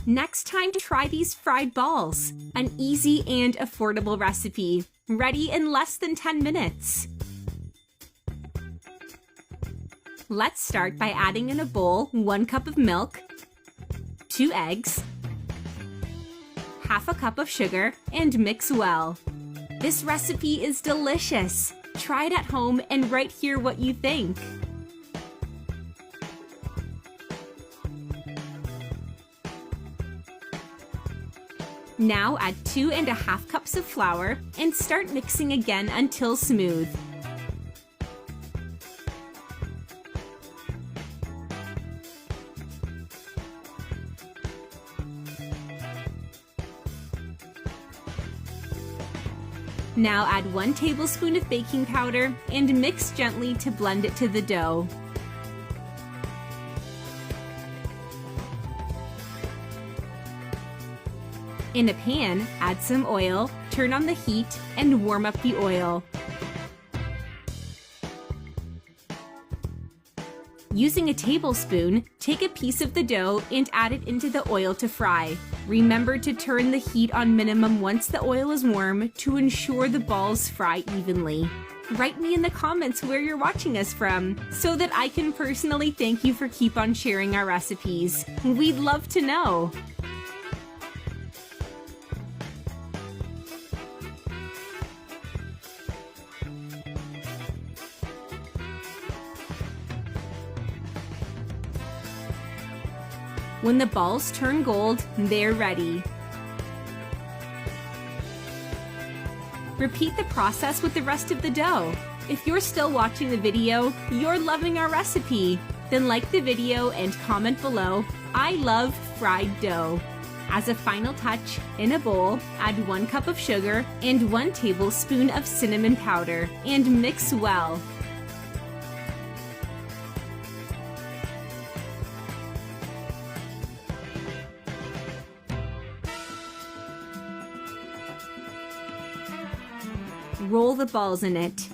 Next time to try these fried balls, an easy and affordable recipe, ready in less than 10 minutes. Let's start by adding in a bowl 1 cup of milk, 2 eggs, half a cup of sugar, and mix well. This recipe is delicious. Try it at home and write here what you think. Now add 2½ cups of flour and start mixing again until smooth. Now add 1 tablespoon of baking powder and mix gently to blend it to the dough. In a pan, add some oil, turn on the heat, and warm up the oil. Using a tablespoon, take a piece of the dough and add it into the oil to fry. Remember to turn the heat on minimum once the oil is warm to ensure the balls fry evenly. Write me in the comments where you're watching us from so that I can personally thank you for keep on sharing our recipes. We'd love to know. When the balls turn gold, they're ready. Repeat the process with the rest of the dough. If you're still watching the video, you're loving our recipe. Then like the video and comment below, I love fried dough. As a final touch, in a bowl, add 1 cup of sugar and 1 tablespoon of cinnamon powder and mix well. Roll the balls in it.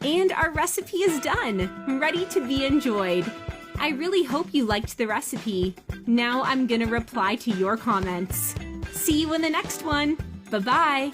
And our recipe is done, ready to be enjoyed. I really hope you liked the recipe. Now I'm gonna reply to your comments. See you in the next one. Bye-bye.